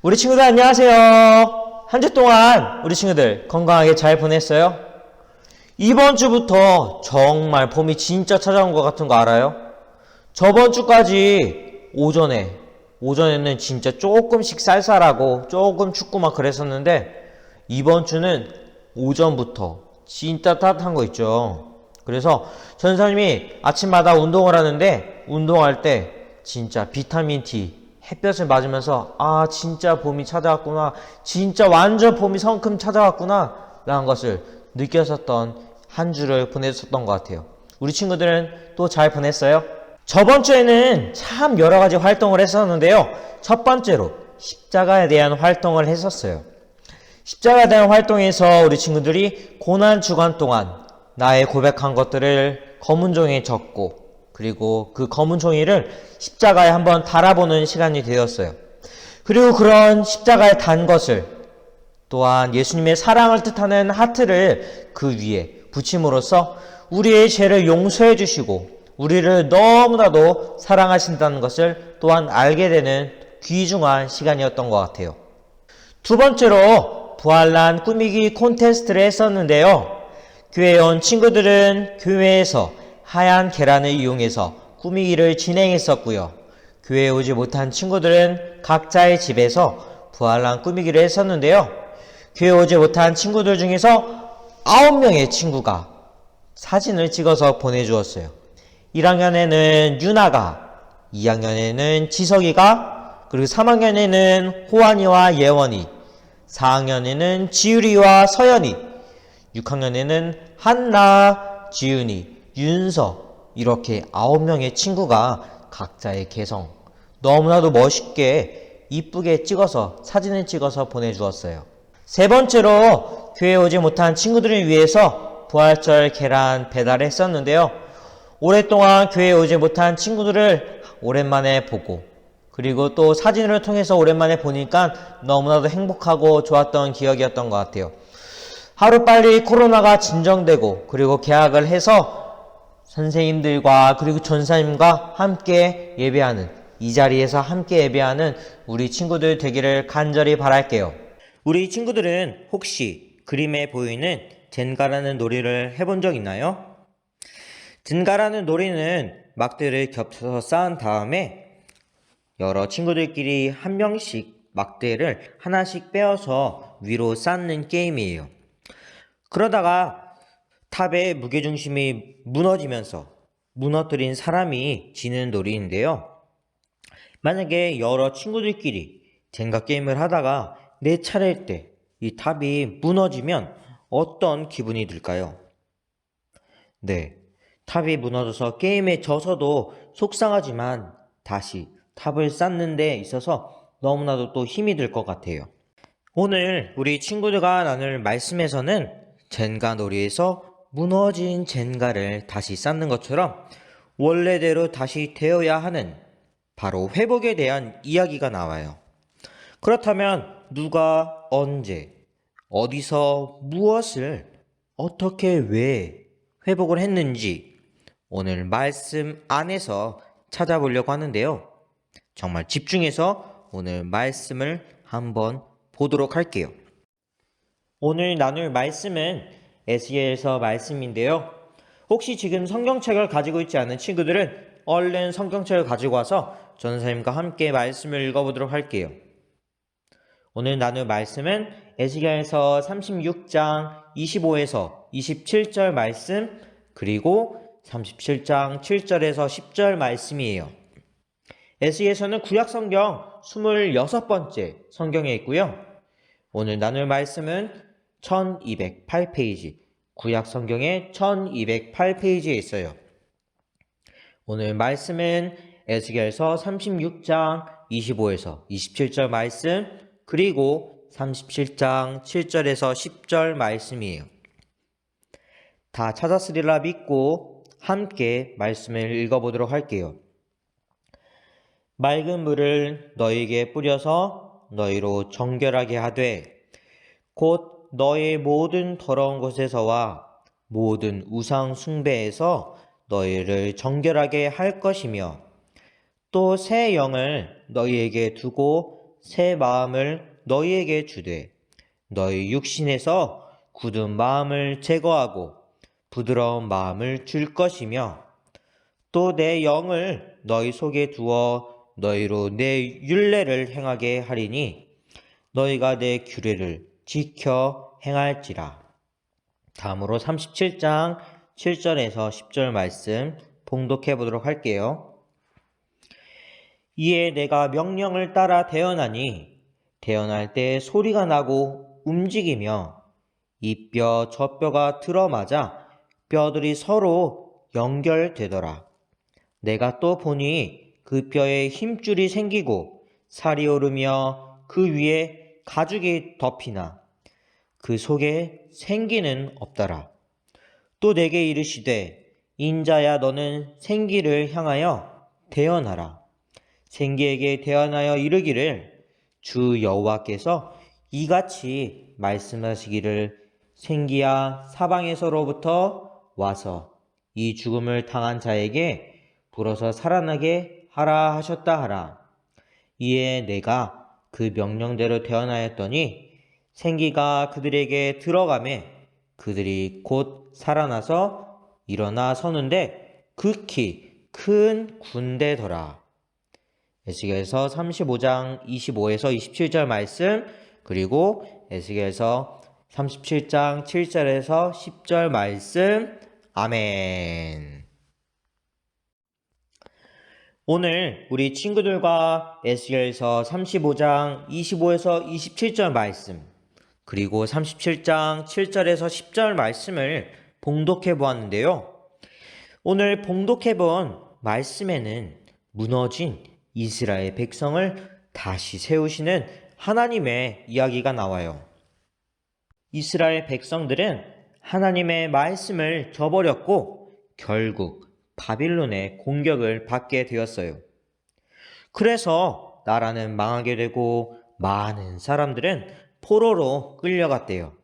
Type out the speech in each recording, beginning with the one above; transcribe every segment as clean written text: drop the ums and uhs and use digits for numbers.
우리 친구들 안녕하세요. 한 주 동안 우리 친구들 건강하게 잘 보냈어요? 이번 주부터 정말 봄이 진짜 찾아온 것 같은 거 알아요? 저번 주까지 오전에는 진짜 조금씩 쌀쌀하고 조금 춥고 막 그랬었는데 이번 주는 오전부터 진짜 따뜻한 거 있죠. 그래서 전사님이 아침마다 운동을 하는데 운동할 때 진짜 비타민 D 햇볕을 맞으면서 진짜 봄이 찾아왔구나, 진짜 완전 봄이 성큼 찾아왔구나 라는 것을 느꼈었던 한 주를 보냈었던 것 같아요. 우리 친구들은 또 잘 보냈어요? 저번 주에는 참 여러 가지 활동을 했었는데요. 첫 번째로 십자가에 대한 활동을 했었어요. 십자가에 대한 활동에서 우리 친구들이 고난 주간 동안 나의 고백한 것들을 검은 종이에 적고 그리고 그 검은 종이를 십자가에 한번 달아보는 시간이 되었어요. 그리고 그런 십자가에 단 것을 또한 예수님의 사랑을 뜻하는 하트를 그 위에 붙임으로써 우리의 죄를 용서해 주시고 우리를 너무나도 사랑하신다는 것을 또한 알게 되는 귀중한 시간이었던 것 같아요. 두 번째로 부활란 꾸미기 콘테스트를 했었는데요. 교회에 온 친구들은 교회에서 하얀 계란을 이용해서 꾸미기를 진행했었고요. 교회에 오지 못한 친구들은 각자의 집에서 부활란 꾸미기를 했었는데요. 교회에 오지 못한 친구들 중에서 9명의 친구가 사진을 찍어서 보내주었어요. 1학년에는 유나가, 2학년에는 지석이가, 그리고 3학년에는 호환이와 예원이, 4학년에는 지율이와 서연이, 6학년에는 한나, 지윤이, 윤서 이렇게 9명의 친구가 각자의 개성 너무나도 멋있게 이쁘게 찍어서 사진을 찍어서 보내주었어요. 세 번째로 교회에 오지 못한 친구들을 위해서 부활절 계란 배달을 했었는데요. 오랫동안 교회에 오지 못한 친구들을 오랜만에 보고 그리고 또 사진을 통해서 오랜만에 보니까 너무나도 행복하고 좋았던 기억이었던 것 같아요. 하루빨리 코로나가 진정되고 그리고 개학을 해서 선생님들과 그리고 전사님과 함께 예배하는 이 자리에서 함께 예배하는 우리 친구들 되기를 간절히 바랄게요. 우리 친구들은 혹시 그림에 보이는 젠가라는 놀이를 해본 적 있나요? 젠가라는 놀이는 막대를 겹쳐서 쌓은 다음에 여러 친구들끼리 한 명씩 막대를 하나씩 빼어서 위로 쌓는 게임이에요. 그러다가 탑의 무게중심이 무너지면서 무너뜨린 사람이 지는 놀이인데요. 만약에 여러 친구들끼리 젠가 게임을 하다가 내 차례일 때 이 탑이 무너지면 어떤 기분이 들까요? 네, 탑이 무너져서 게임에 져서도 속상하지만 다시 탑을 쌓는 데 있어서 너무나도 또 힘이 들 것 같아요. 오늘 우리 친구들과 나눌 말씀에서는 젠가 놀이에서 무너진 젠가를 다시 쌓는 것처럼 원래대로 다시 되어야 하는 바로 회복에 대한 이야기가 나와요. 그렇다면 누가 언제, 어디서, 무엇을, 어떻게, 왜 회복을 했는지 오늘 말씀 안에서 찾아보려고 하는데요. 정말 집중해서 오늘 말씀을 한번 보도록 할게요. 오늘 나눌 말씀은 에스겔서 말씀인데요. 혹시 지금 성경책을 가지고 있지 않은 친구들은 얼른 성경책을 가지고 와서 전사님과 함께 말씀을 읽어보도록 할게요. 오늘 나눌 말씀은 에스겔서 36장 25에서 27절 말씀 그리고 37장 7절에서 10절 말씀이에요. 에스겔서는 구약성경 26번째 성경에 있고요. 오늘 나눌 말씀은 1208페이지, 구약성경의 1208페이지에 있어요. 오늘 말씀은 에스겔서 36장 25에서 27절 말씀 그리고 37장 7절에서 10절 말씀이에요. 다 찾았으리라 믿고 함께 말씀을 읽어보도록 할게요. 맑은 물을 너희에게 뿌려서 너희로 정결하게 하되 곧 너희 모든 더러운 곳에서와 모든 우상 숭배에서 너희를 정결하게 할 것이며 또 새 영을 너희에게 두고 새 마음을 너희에게 주되 너희 육신에서 굳은 마음을 제거하고 부드러운 마음을 줄 것이며 또 내 영을 너희 속에 두어 너희로 내 율례를 행하게 하리니 너희가 내 규례를 지켜 행할지라. 다음으로 37장 7절에서 10절 말씀 봉독해 보도록 할게요. 이에 내가 명령을 따라 태어나니 태어날 때 소리가 나고 움직이며 이 뼈 저 뼈가 들어맞아 뼈들이 서로 연결되더라. 내가 또 보니 그 뼈에 힘줄이 생기고 살이 오르며 그 위에 가죽이 덮이나 그 속에 생기는 없더라. 또 내게 이르시되 인자야 너는 생기를 향하여 대언하라. 생기에게 대언하여 이르기를 주 여호와께서 이같이 말씀하시기를 생기야 사방에서로부터 와서 이 죽음을 당한 자에게 불어서 살아나게 하라 하셨다 하라. 이에 내가 그 명령대로 대언하였더니 생기가 그들에게 들어가매 그들이 곧 살아나서 일어나 서는데 극히 큰 군대더라. 에스겔서 35장 25에서 27절 말씀 그리고 에스겔서 37장 7절에서 10절 말씀 아멘. 오늘 우리 친구들과 에스겔서 35장 25에서 27절 말씀 그리고 37장 7절에서 10절 말씀을 봉독해 보았는데요. 오늘 봉독해 본 말씀에는 무너진 이스라엘 백성을 다시 세우시는 하나님의 이야기가 나와요. 이스라엘 백성들은 하나님의 말씀을 저버렸고 결국 바빌론의 공격을 받게 되었어요. 그래서 나라는 망하게 되고 많은 사람들은 포로로 끌려갔대요.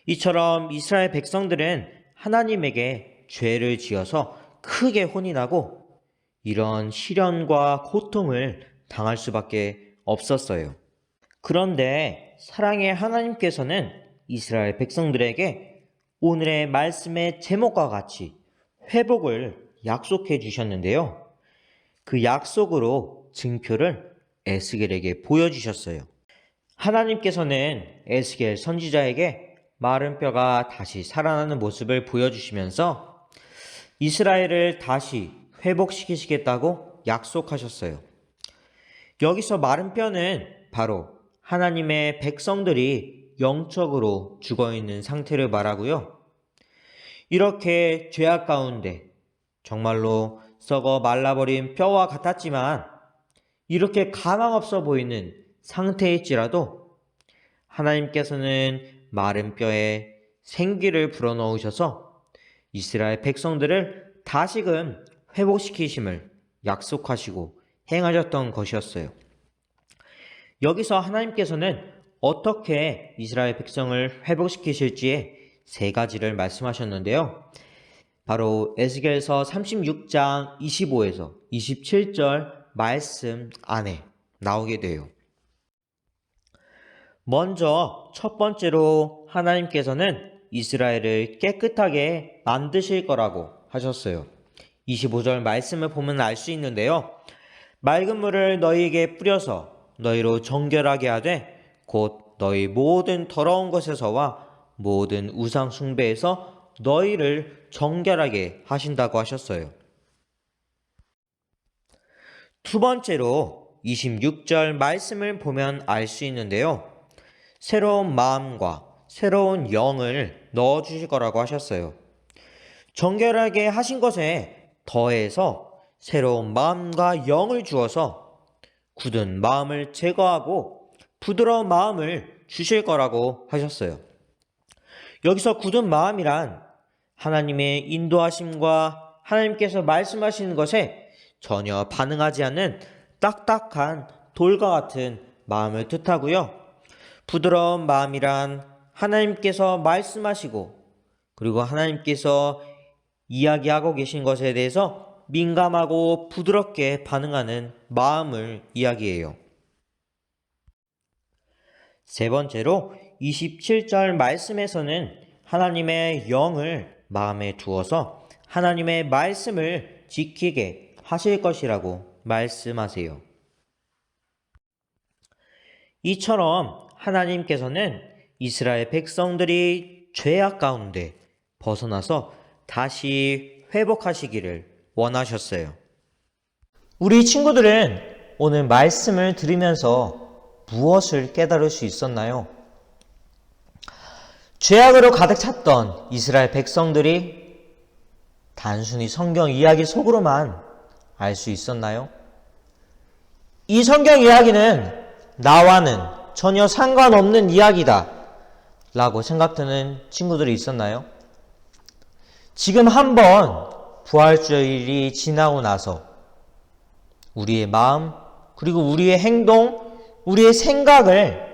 이처럼 이스라엘 백성들은 하나님에게 죄를 지어서 크게 혼이 나고 이런 시련과 고통을 당할 수밖에 없었어요. 그런데 사랑의 하나님께서는 이스라엘 백성들에게 오늘의 말씀의 제목과 같이 회복을 약속해 주셨는데요. 그 약속으로 증표를 에스겔에게 보여주셨어요. 하나님께서는 에스겔 선지자에게 마른 뼈가 다시 살아나는 모습을 보여주시면서 이스라엘을 다시 회복시키시겠다고 약속하셨어요. 여기서 마른 뼈는 바로 하나님의 백성들이 영적으로 죽어있는 상태를 말하고요. 이렇게 죄악 가운데 정말로 썩어 말라버린 뼈와 같았지만 이렇게 가망없어 보이는 상태일지라도 하나님께서는 마른 뼈에 생기를 불어넣으셔서 이스라엘 백성들을 다시금 회복시키심을 약속하시고 행하셨던 것이었어요. 여기서 하나님께서는 어떻게 이스라엘 백성을 회복시키실지에 세 가지를 말씀하셨는데요. 바로 에스겔서 36장 25에서 27절 말씀 안에 나오게 돼요. 먼저 첫 번째로 하나님께서는 이스라엘을 깨끗하게 만드실 거라고 하셨어요. 25절 말씀을 보면 알 수 있는데요. 맑은 물을 너희에게 뿌려서 너희로 정결하게 하되 곧 너희 모든 더러운 것에서와 모든 우상 숭배에서 너희를 정결하게 하신다고 하셨어요. 두 번째로 26절 말씀을 보면 알 수 있는데요. 새로운 마음과 새로운 영을 넣어주실 거라고 하셨어요. 정결하게 하신 것에 더해서 새로운 마음과 영을 주어서 굳은 마음을 제거하고 부드러운 마음을 주실 거라고 하셨어요. 여기서 굳은 마음이란 하나님의 인도하심과 하나님께서 말씀하시는 것에 전혀 반응하지 않는 딱딱한 돌과 같은 마음을 뜻하고요. 부드러운 마음이란 하나님께서 말씀하시고 그리고 하나님께서 이야기하고 계신 것에 대해서 민감하고 부드럽게 반응하는 마음을 이야기해요. 세 번째로 27절 말씀에서는 하나님의 영을 마음에 두어서 하나님의 말씀을 지키게 하실 것이라고 말씀하세요. 이처럼 하나님께서는 이스라엘 백성들이 죄악 가운데 벗어나서 다시 회복하시기를 원하셨어요. 우리 친구들은 오늘 말씀을 들으면서 무엇을 깨달을 수 있었나요? 죄악으로 가득 찼던 이스라엘 백성들이 단순히 성경 이야기 속으로만 알 수 있었나요? 이 성경 이야기는 나와는 전혀 상관없는 이야기다 라고 생각되는 친구들이 있었나요? 지금 한번 부활주일이 지나고 나서 우리의 마음 그리고 우리의 행동, 우리의 생각을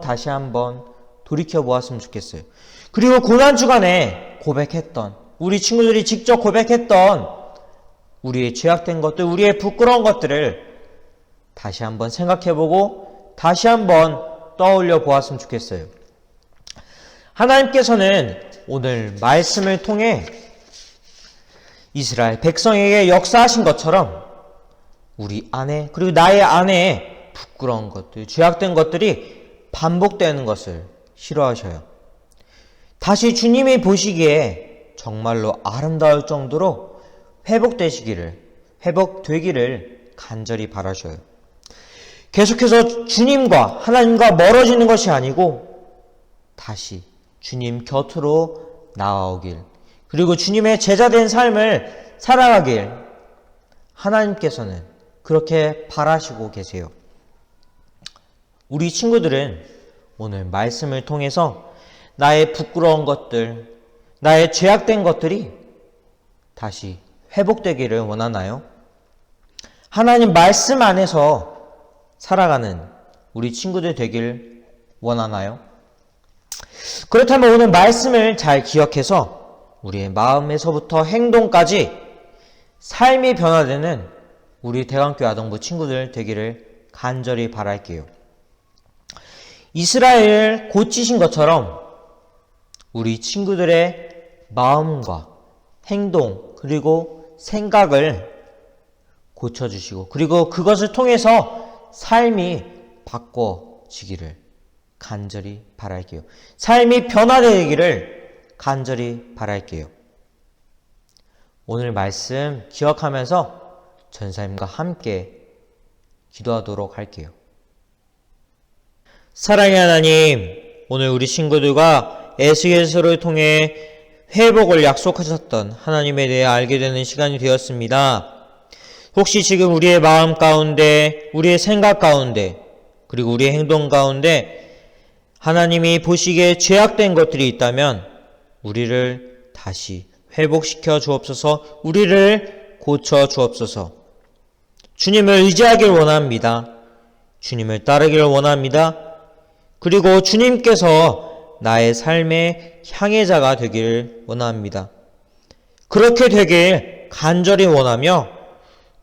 다시 한번 돌이켜 보았으면 좋겠어요. 그리고 고난주간에 고백했던 우리 친구들이 직접 고백했던 우리의 죄악된 것들, 우리의 부끄러운 것들을 다시 한번 생각해보고 다시 한번 떠올려 보았으면 좋겠어요. 하나님께서는 오늘 말씀을 통해 이스라엘 백성에게 역사하신 것처럼 우리 안에 그리고 나의 안에 부끄러운 것들, 죄악된 것들이 반복되는 것을 싫어하셔요. 다시 주님이 보시기에 정말로 아름다울 정도로 회복되기를 간절히 바라셔요. 계속해서 주님과 하나님과 멀어지는 것이 아니고 다시 주님 곁으로 나아오길, 그리고 주님의 제자된 삶을 살아가길 하나님께서는 그렇게 바라시고 계세요. 우리 친구들은 오늘 말씀을 통해서 나의 부끄러운 것들, 나의 죄악된 것들이 다시 회복되기를 원하나요? 하나님 말씀 안에서 살아가는 우리 친구들 되길 원하나요? 그렇다면 오늘 말씀을 잘 기억해서 우리의 마음에서부터 행동까지 삶이 변화되는 우리 대강교회 아동부 친구들 되기를 간절히 바랄게요. 이스라엘 고치신 것처럼 우리 친구들의 마음과 행동 그리고 생각을 고쳐주시고 그리고 그것을 통해서 삶이 바꿔지기를 간절히 바랄게요. 삶이 변화되기를 간절히 바랄게요. 오늘 말씀 기억하면서 전사님과 함께 기도하도록 할게요. 사랑의 하나님, 오늘 우리 친구들과 에스겔서를 통해 회복을 약속하셨던 하나님에 대해 알게 되는 시간이 되었습니다. 혹시 지금 우리의 마음 가운데, 우리의 생각 가운데, 그리고 우리의 행동 가운데 하나님이 보시기에 죄악된 것들이 있다면 우리를 다시 회복시켜 주옵소서, 우리를 고쳐 주옵소서. 주님을 의지하길 원합니다. 주님을 따르기를 원합니다. 그리고 주님께서 나의 삶의 향해자가 되기를 원합니다. 그렇게 되길 간절히 원하며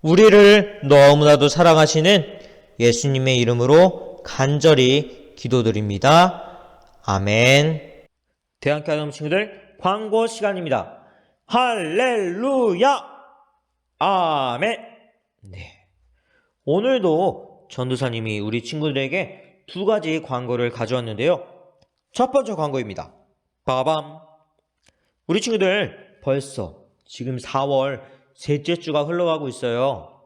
우리를 너무나도 사랑하시는 예수님의 이름으로 간절히 기도드립니다. 아멘. 대한교회 아동 친구들 광고 시간입니다. 할렐루야! 아멘. 네. 오늘도 전도사님이 우리 친구들에게 두 가지 광고를 가져왔는데요. 첫 번째 광고입니다. 빠밤. 우리 친구들 벌써 지금 4월 셋째 주가 흘러가고 있어요.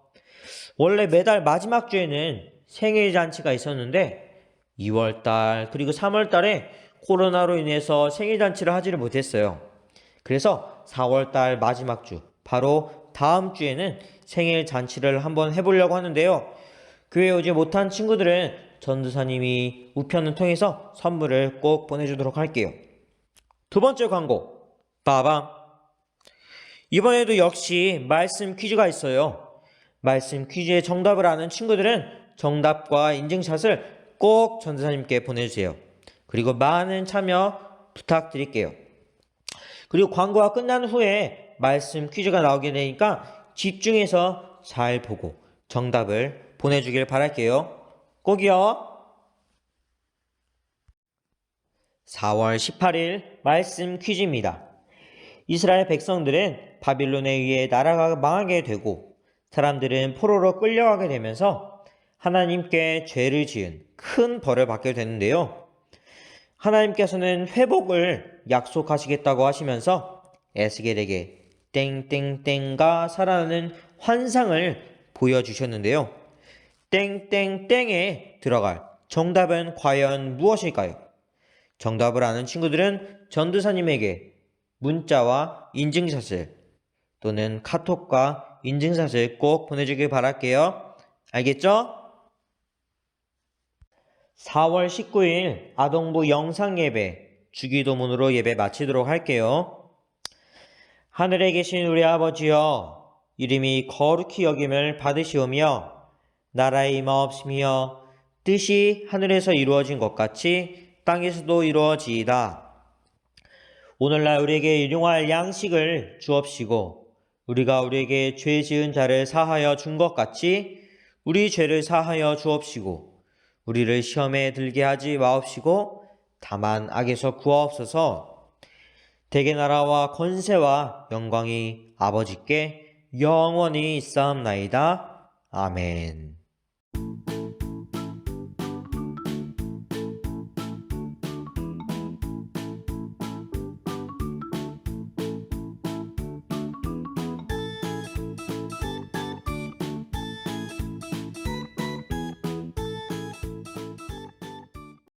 원래 매달 마지막 주에는 생일 잔치가 있었는데 2월달 그리고 3월달에 코로나로 인해서 생일 잔치를 하지를 못했어요. 그래서 4월달 마지막 주 바로 다음 주에는 생일 잔치를 한번 해보려고 하는데요. 교회에 오지 못한 친구들은 전도사님이 우편을 통해서 선물을 꼭 보내주도록 할게요. 두 번째 광고 빠밤. 이번에도 역시 말씀 퀴즈가 있어요. 말씀 퀴즈의 정답을 아는 친구들은 정답과 인증샷을 꼭 전도사님께 보내주세요. 그리고 많은 참여 부탁드릴게요. 그리고 광고가 끝난 후에 말씀 퀴즈가 나오게 되니까 집중해서 잘 보고 정답을 보내주길 바랄게요. 꼭이요. 4월 18일 말씀 퀴즈입니다. 이스라엘 백성들은 바빌론에 의해 나라가 망하게 되고 사람들은 포로로 끌려가게 되면서 하나님께 죄를 지은 큰 벌을 받게 되는데요. 하나님께서는 회복을 약속하시겠다고 하시면서 에스겔에게 땡땡땡가 살아나는 환상을 보여주셨는데요. 땡땡땡에 들어갈 정답은 과연 무엇일까요? 정답을 아는 친구들은 전도사님에게 문자와 인증샷을 또는 카톡과 인증샷을 꼭 보내주길 바랄게요. 알겠죠? 4월 19일 아동부 영상예배 주기도문으로 예배 마치도록 할게요. 하늘에 계신 우리 아버지여, 이름이 거룩히 여김을 받으시오며 나라의 임하옵시며 뜻이 하늘에서 이루어진 것 같이 땅에서도 이루어지이다. 오늘날 우리에게 일용할 양식을 주옵시고 우리가 우리에게 죄 지은 자를 사하여 준 것 같이 우리 죄를 사하여 주옵시고 우리를 시험에 들게 하지 마옵시고 다만 악에서 구하옵소서. 대개 나라와 권세와 영광이 아버지께 영원히 있사옵나이다. 아멘.